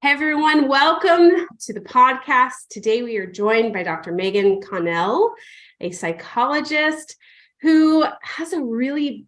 Hey everyone, welcome to the podcast. Today we are joined by Dr. Megan Connell, a psychologist who has a really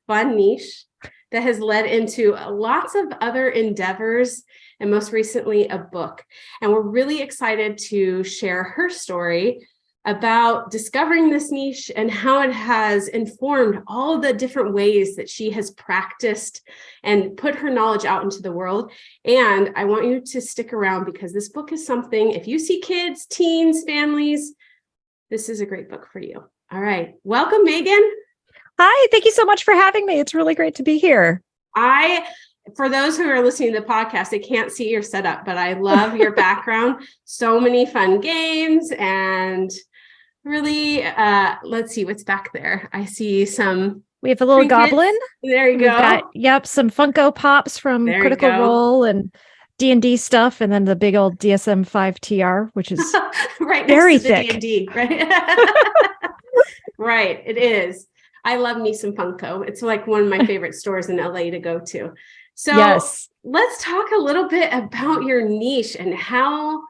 fun niche that has led into lots of other endeavors and most recently a book. And we're really excited to share her story about discovering this niche and how it has informed all the different ways that she has practiced and put her knowledge out into the world. And I want you to stick around because this book is something, if you see kids, teens, families, this is a great book for you. All right. Welcome, Megan. Hi. Thank you so much for having me. It's really great to be here. For those who are listening to the podcast, they can't see your setup, but I love your background. So many fun games and really, let's see what's back there. I see some. We have a little trinkets. Goblin. There you go. Some Funko Pops from Critical Role and D&D stuff, and then the big old DSM-5 TR, which is right very next to the thick. D&D, right? Right, it is. I love me some Funko. It's like one of my favorite stores in LA to go to. So yes. Let's talk a little bit about your niche and how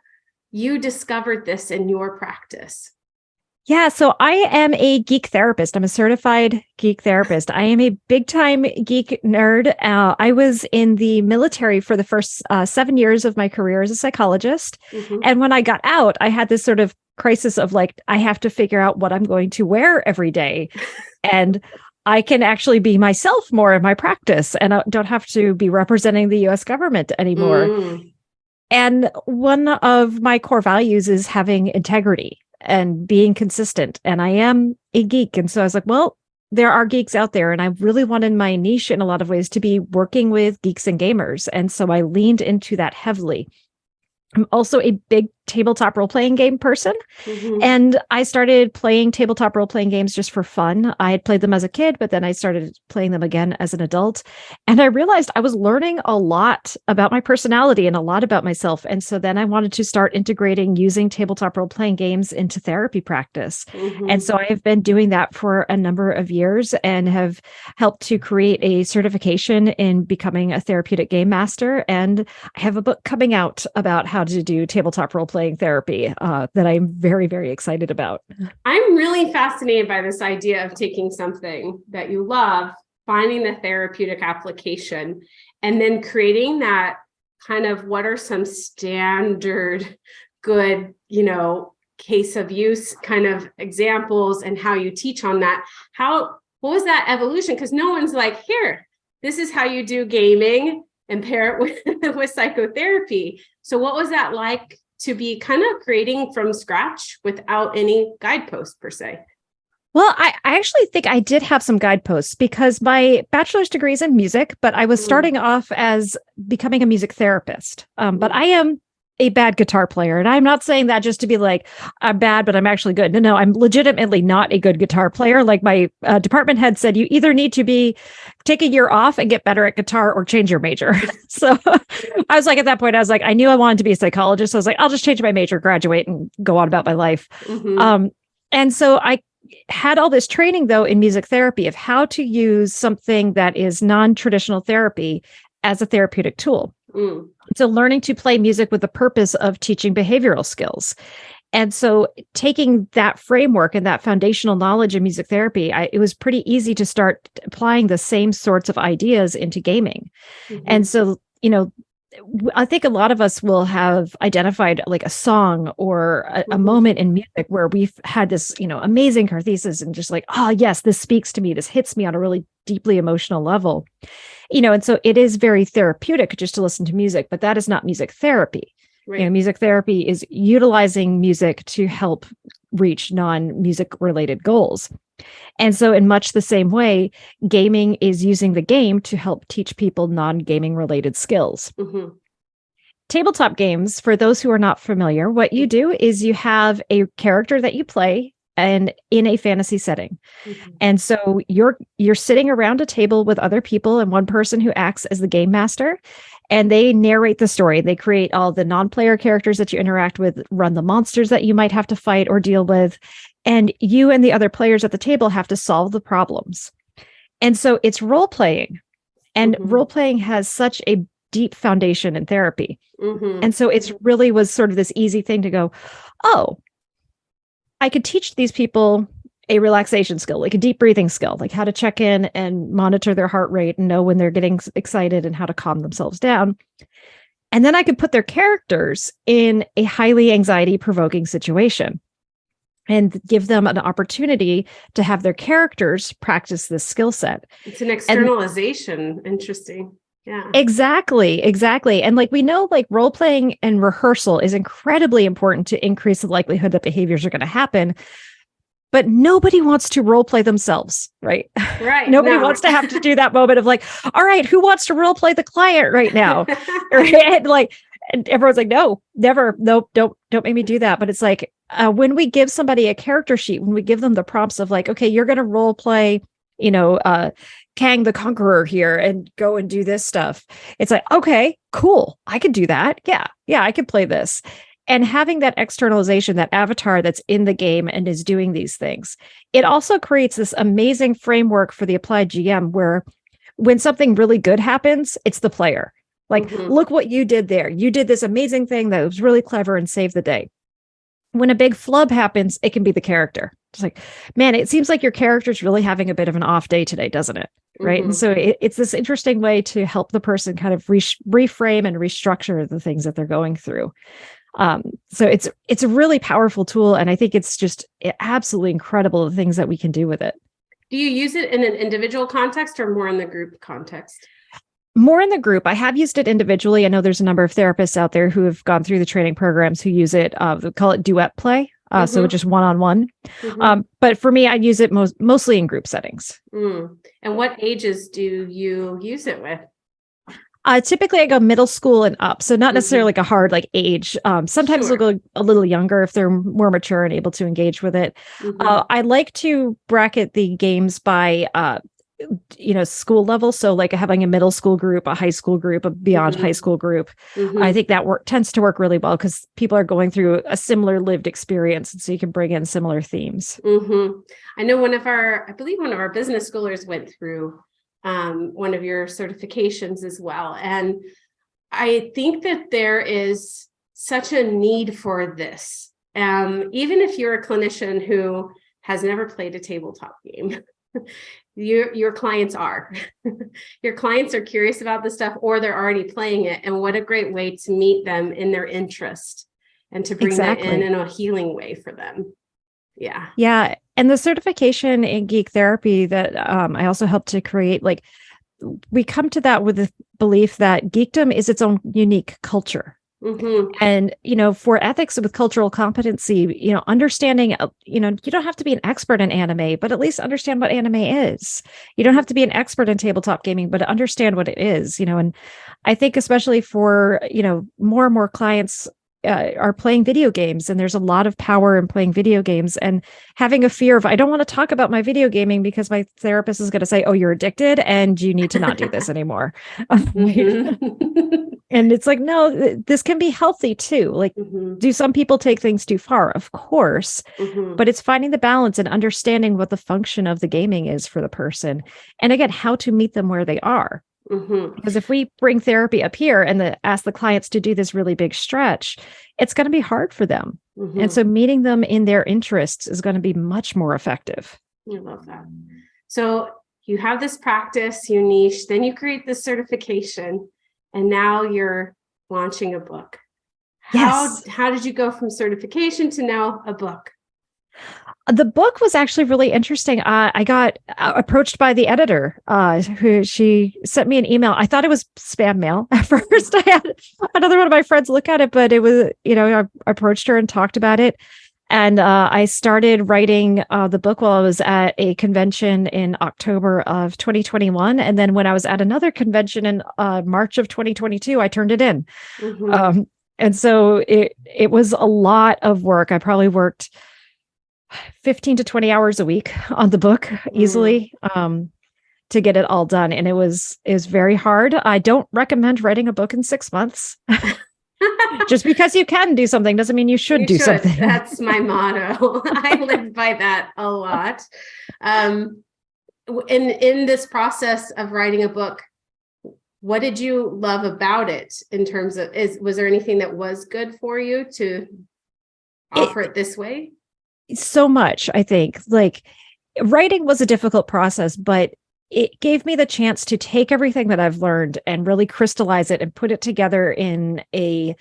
you discovered this in your practice. Yeah, so I am a geek therapist. I'm a certified geek therapist. I am a big-time geek nerd. I was in the military for the first 7 years of my career as a psychologist. Mm-hmm. And when I got out, I had this sort of crisis of like, I have to figure out what I'm going to wear every day. And I can actually be myself more in my practice, and I don't have to be representing the US government anymore. Mm. And one of my core values is having integrity and being consistent. And I am a geek. And so I was like, well, there are geeks out there. And I really wanted my niche in a lot of ways to be working with geeks and gamers. And so I leaned into that heavily. I'm also a big tabletop role-playing game person. Mm-hmm. And I started playing tabletop role-playing games just for fun. I had played them as a kid, but then I started playing them again as an adult. And I realized I was learning a lot about my personality and a lot about myself. And so then I wanted to start integrating using tabletop role-playing games into therapy practice. Mm-hmm. And so I have been doing that for a number of years and have helped to create a certification in becoming a therapeutic game master. And I have a book coming out about how to do tabletop role-playing therapy that I'm very, very excited about. I'm really fascinated by this idea of taking something that you love, finding the therapeutic application, and then creating that kind of what are some standard good, case of use kind of examples and how you teach on that. What was that evolution? Because no one's like, here, this is how you do gaming and pair it with psychotherapy. So what was that like to be kind of creating from scratch without any guideposts per se? Well, I actually think I did have some guideposts because my bachelor's degree is in music, but I was starting off as becoming a music therapist. But I am a bad guitar player. And I'm not saying that just to be like, I'm bad, but I'm actually good. No, I'm legitimately not a good guitar player. Like my department head said, you either need to take a year off and get better at guitar or change your major. So I was like, at that point, I was like, I knew I wanted to be a psychologist. So I was like, I'll just change my major, graduate, and go on about my life. Mm-hmm. And so I had all this training, though, in music therapy of how to use something that is non-traditional therapy as a therapeutic tool. Mm. So learning to play music with the purpose of teaching behavioral skills. And so taking that framework and that foundational knowledge in music therapy, it was pretty easy to start applying the same sorts of ideas into gaming. Mm-hmm. And so, I think a lot of us will have identified like a song or a moment in music where we've had this, amazing catharsis and just like, oh, yes, this speaks to me. This hits me on a really deeply emotional level. And so it is very therapeutic just to listen to music, but that is not music therapy. Right. Music therapy is utilizing music to help reach non-music related goals. And so in much the same way, gaming is using the game to help teach people non-gaming related skills. Mm-hmm. Tabletop games, for those who are not familiar, what you do is you have a character that you play and in a fantasy setting. Mm-hmm. And so you're sitting around a table with other people and one person who acts as the game master, and they narrate the story. They create all the non-player characters that you interact with, run the monsters that you might have to fight or deal with, and you and the other players at the table have to solve the problems. And so it's role-playing, and role-playing has such a deep foundation in therapy. Mm-hmm. And so it's really was sort of this easy thing to go, oh, I could teach these people a relaxation skill, like a deep breathing skill, like how to check in and monitor their heart rate and know when they're getting excited and how to calm themselves down. And then I could put their characters in a highly anxiety provoking situation and give them an opportunity to have their characters practice this skill set. It's an externalization. Interesting. Yeah. Exactly. And like we know, like role playing and rehearsal is incredibly important to increase the likelihood that behaviors are going to happen. But nobody wants to role play themselves, right? Right. Nobody wants to have to do that moment of like, all right, who wants to role play the client right now? Right? And everyone's like, no, never, nope, don't make me do that. But it's like when we give somebody a character sheet, when we give them the prompts of like, okay, you're going to role play, Kang the Conqueror here and go and do this stuff. It's like, okay, cool. I can do that. Yeah, I can play this. And having that externalization, that avatar that's in the game and is doing these things, it also creates this amazing framework for the applied GM where when something really good happens, it's the player. Like, look what you did there. You did this amazing thing that was really clever and saved the day. When a big flub happens, it can be the character. It's like, man, it seems like your character's really having a bit of an off day today, doesn't it? Right. And so it's this interesting way to help the person kind of reframe and restructure the things that they're going through. So it's a really powerful tool. And I think it's just absolutely incredible the things that we can do with it. Do you use it in an individual context or more in the group context? More in the group. I have used it individually. I know there's a number of therapists out there who have gone through the training programs who use it. They call it duet play. So just one-on-one. But for me, I use it mostly in group settings. And what ages do you use it with? Typically I go middle school and up. So not necessarily like a hard like age. Sometimes they'll go a little younger if they're more mature and able to engage with it. I like to bracket the games by, school level. So like having a middle school group, a high school group, a beyond high school group. I think that tends to work really well because people are going through a similar lived experience. And so you can bring in similar themes. I know I believe one of our business schoolers went through one of your certifications as well. And I think that there is such a need for this. Even if you're a clinician who has never played a tabletop game, your clients are. Your clients are curious about this stuff or they're already playing it. And what a great way to meet them in their interest and to bring that in a healing way for them. Yeah. Yeah. And the certification in geek therapy that I also helped to create, like we come to that with the belief that geekdom is its own unique culture. And, for ethics with cultural competency, understanding, you don't have to be an expert in anime, but at least understand what anime is. You don't have to be an expert in tabletop gaming, but understand what it is, and I think especially for, more and more clients are playing video games and there's a lot of power in playing video games and having a fear of, I don't want to talk about my video gaming because my therapist is going to say, oh, you're addicted and you need to not do this anymore. And it's like, no, this can be healthy too. Like, do some people take things too far? Of course, but it's finding the balance and understanding what the function of the gaming is for the person. And again, how to meet them where they are. Because if we bring therapy up here and ask the clients to do this really big stretch, it's going to be hard for them. And so meeting them in their interests is going to be much more effective. I love that. So you have this practice, you niche, then you create this certification, and now you're launching a book. How did you go from certification to now a book? The book was actually really interesting. I got approached by the editor, she sent me an email. I thought it was spam mail at first. I had another one of my friends look at it, but it was, I approached her and talked about it. And I started writing the book while I was at a convention in October of 2021. And then when I was at another convention in March of 2022, I turned it in. And so it was a lot of work. I probably worked 15 to 20 hours a week on the book easily to get it all done. And it was very hard. I don't recommend writing a book in 6 months. Just because you can do something doesn't mean you should do something. That's my motto. I live by that a lot. In this process of writing a book, what did you love about it in terms of, was there anything that was good for you to offer it this way? So much, I think. Like, writing was a difficult process, but it gave me the chance to take everything that I've learned and really crystallize it and put it together in a,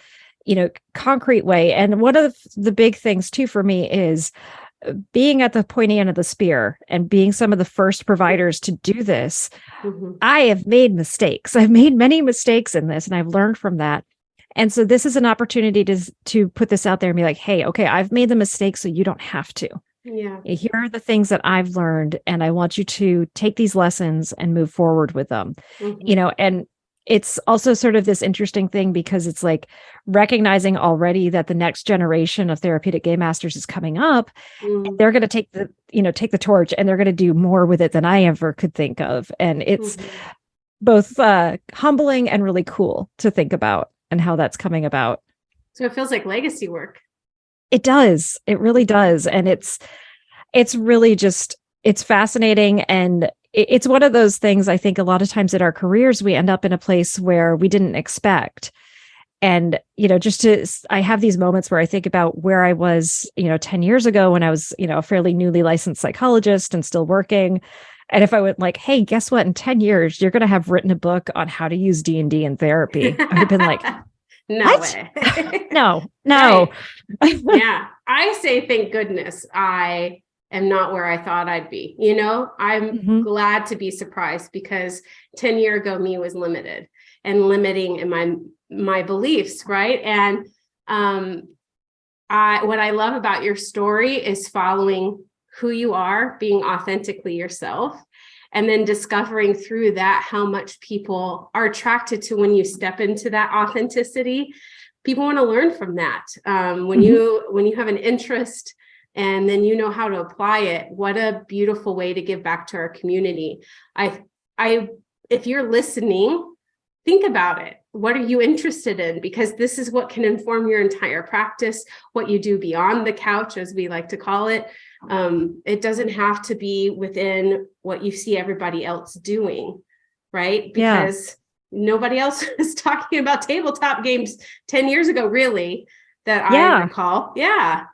concrete way. And one of the big things too for me is being at the pointy end of the spear and being some of the first providers to do this. I have made mistakes. I've made many mistakes in this, and I've learned from that. And so this is an opportunity to put this out there and be like, hey, okay, I've made the mistake, so you don't have to. Yeah. Here are the things that I've learned, and I want you to take these lessons and move forward with them. And it's also sort of this interesting thing because it's like recognizing already that the next generation of therapeutic game masters is coming up. And they're going to take the torch, and they're going to do more with it than I ever could think of. And it's both humbling and really cool to think about and how that's coming about. So it feels like legacy work. It does. It really does. And it's really just, it's fascinating. And it's one of those things, I think a lot of times in our careers, we end up in a place where we didn't expect. And, I have these moments where I think about where I was, 10 years ago when I was, a fairly newly licensed psychologist and still working. And if I went like, hey, guess what? In 10 years, you're going to have written a book on how to use D&D in therapy. I would have been like, no what? way. No. Right. Yeah. I say, thank goodness I am not where I thought I'd be. I'm glad to be surprised, because 10 years ago, me was limited and limiting in my beliefs. Right. And what I love about your story is following who you are, being authentically yourself, and then discovering through that how much people are attracted to when you step into that authenticity. People want to learn from that. When you have an interest and then you know how to apply it, what a beautiful way to give back to our community. If you're listening, think about it. What are you interested in? Because this is what can inform your entire practice, what you do beyond the couch, as we like to call it. It doesn't have to be within what you see everybody else doing, right? Because nobody else was talking about tabletop games 10 years ago, really, that I recall. Yeah.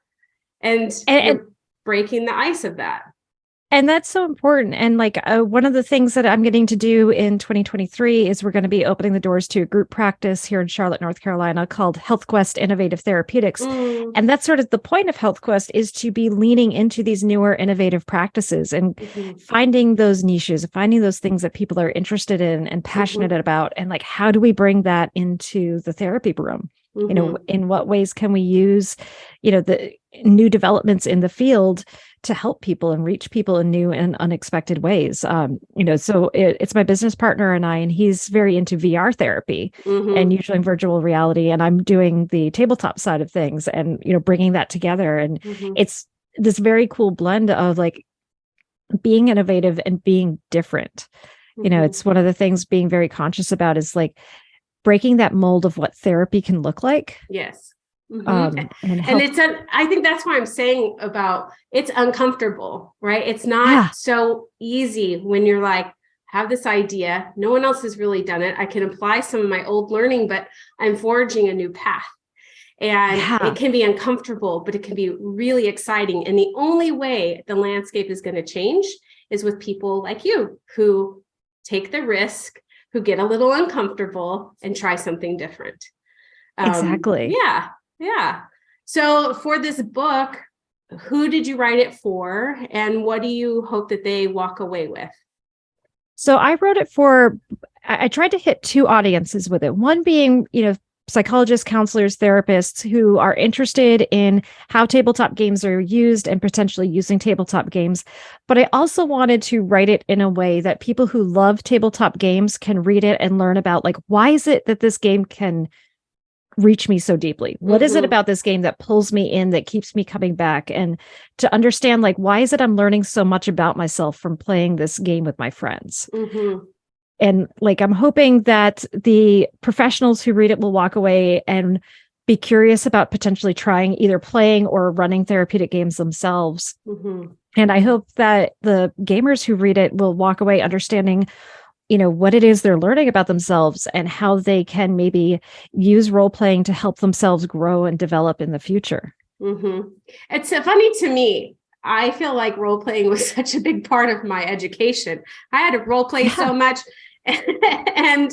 And you're breaking the ice of that. And that's so important. And one of the things that I'm getting to do in 2023 is we're going to be opening the doors to a group practice here in Charlotte, North Carolina, called Health Quest Innovative Therapeutics. And that's sort of the point of Health Quest, is to be leaning into these newer innovative practices and finding those niches, finding those things that people are interested in and passionate about. And how do we bring that into the therapy room? In what ways can we use, the new developments in the field to help people and reach people in new and unexpected ways. So it's my business partner and I, and he's very into VR therapy and usually in virtual reality. And I'm doing the tabletop side of things and, bringing that together. And it's this very cool blend of being innovative and being different. It's one of the things being very conscious about is breaking that mold of what therapy can look like. Yes. And it's I think that's why I'm saying about it's uncomfortable, right? It's not so easy when you're have this idea. No one else has really done it. I can apply some of my old learning, but I'm forging a new path. And it can be uncomfortable, but it can be really exciting. And the only way the landscape is going to change is with people like you who take the risk, who get a little uncomfortable and try something different. Exactly. Yeah. So for this book, who did you write it for? And what do you hope that they walk away with? So I wrote it I tried to hit two audiences with it. One being, psychologists, counselors, therapists who are interested in how tabletop games are used and potentially using tabletop games. But I also wanted to write it in a way that people who love tabletop games can read it and learn about, why is it that this game can reach me so deeply? What is it about this game that pulls me in, that keeps me coming back? And to understand, why is it I'm learning so much about myself from playing this game with my friends? And I'm hoping that the professionals who read it will walk away and be curious about potentially trying either playing or running therapeutic games themselves. And I hope that the gamers who read it will walk away understanding what it is they're learning about themselves and how they can maybe use role playing to help themselves grow and develop in the future. Mm-hmm. It's funny to me. I feel like role playing was such a big part of my education. I had to role play so much, and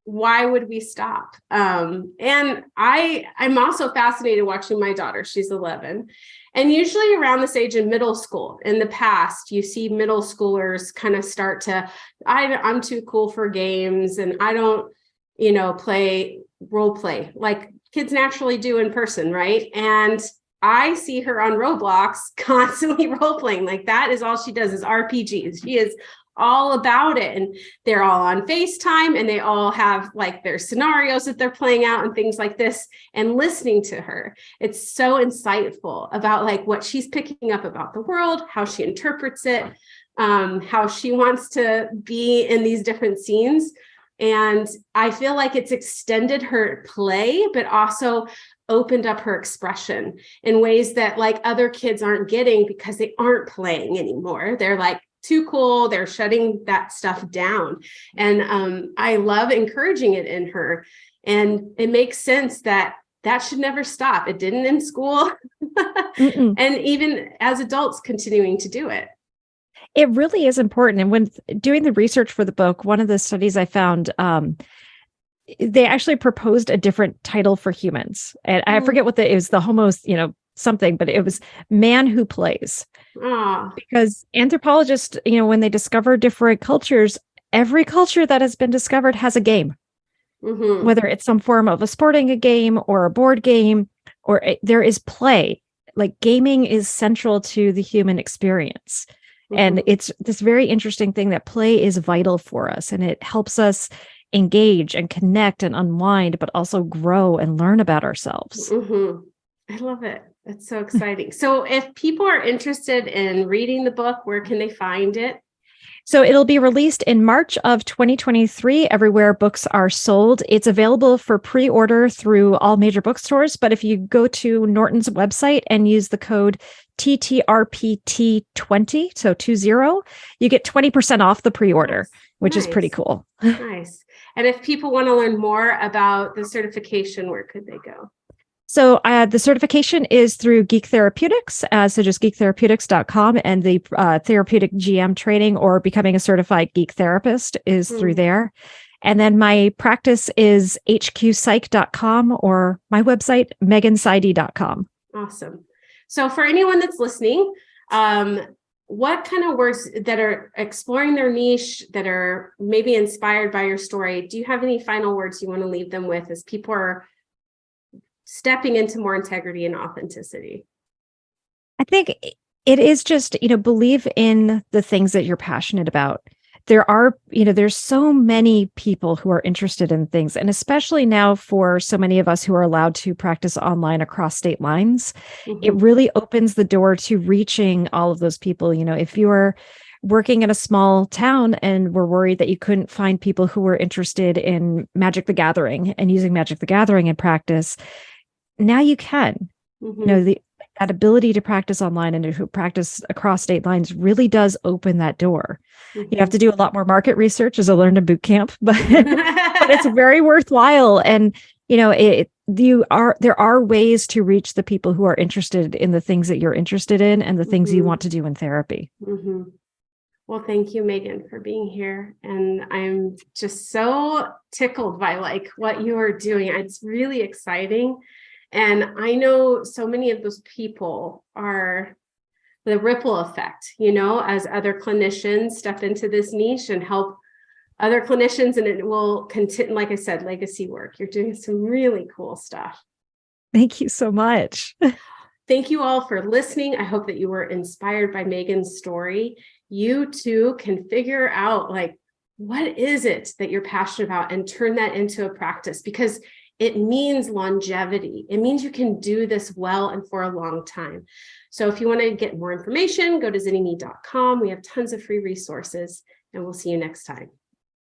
why would we stop? And I'm also fascinated watching my daughter. She's 11. And usually around this age in middle school, in the past, you see middle schoolers kind of start to, I'm too cool for games and I don't, play role play like kids naturally do in person, right? And I see her on Roblox constantly role playing. Like that is all she does is RPGs. She is all about it. And they're all on FaceTime and they all have like their scenarios that they're playing out and things like this, and listening to her. It's so insightful about like what she's picking up about the world, how she interprets it, how she wants to be in these different scenes. And I feel like it's extended her play, but also opened up her expression in ways that like other kids aren't getting because they aren't playing anymore. They're like too cool. They're shutting that stuff down. And I love encouraging it in her. And it makes sense that should never stop. It didn't in school. And even as adults continuing to do it. It really is important. And when doing the research for the book, one of the studies I found, they actually proposed a different title for humans. And I forget what it was, the homo, something, but it was man who plays. Because anthropologists, when they discover different cultures, every culture that has been discovered has a game, whether it's some form of a sporting game or a board game, or there is play. Like gaming is central to the human experience. And it's this very interesting thing that play is vital for us, and it helps us engage and connect and unwind, but also grow and learn about ourselves. I love it. It's so exciting. So if people are interested in reading the book, where can they find it? So it'll be released in March of 2023, everywhere books are sold. It's available for pre-order through all major bookstores. But if you go to Norton's website and use the code TTRPT20, so 20, you get 20% off the pre-order, which is pretty cool. Nice. And if people want to learn more about the certification, where could they go? So the certification is through Geek Therapeutics, so just geektherapeutics.com, and the therapeutic GM training or becoming a certified geek therapist is through there. And then my practice is hqpsych.com or my website, megansidey.com. Awesome. So for anyone that's listening, what kind of works that are exploring their niche, that are maybe inspired by your story, do you have any final words you want to leave them with as people are stepping into more integrity and authenticity? I think it is just, believe in the things that you're passionate about. There's so many people who are interested in things, and especially now for so many of us who are allowed to practice online across state lines, it really opens the door to reaching all of those people. If you're working in a small town and were worried that you couldn't find people who were interested in Magic the Gathering and using Magic the Gathering in practice, now you can. That ability to practice online and to practice across state lines really does open that door. You have to do a lot more market research as a learn to boot camp, but it's very worthwhile. And there are ways to reach the people who are interested in the things that you're interested in and the things you want to do in therapy. Well, thank you, Megan, for being here. And I'm just so tickled by what you are doing. It's really exciting. And I know so many of those people are the ripple effect, as other clinicians step into this niche and help other clinicians, and it will continue, like I said, legacy work. You're doing some really cool stuff. Thank you so much. Thank you all for listening. I hope that you were inspired by Megan's story. You too can figure out what is it that you're passionate about and turn that into a practice, because it means longevity. It means you can do this well and for a long time. So if you want to get more information, go to zinnyme.com. We have tons of free resources, and we'll see you next time.